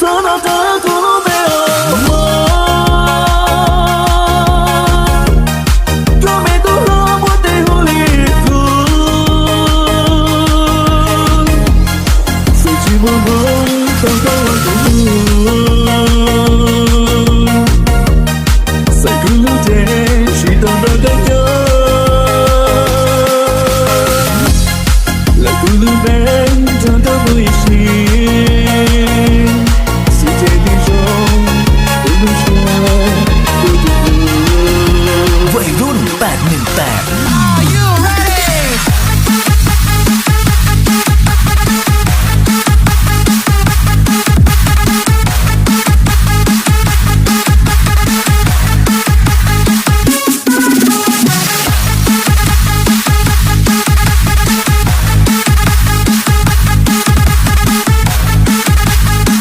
sono tanto mio come tu l'uomo di Hollywood se ci muovo tanto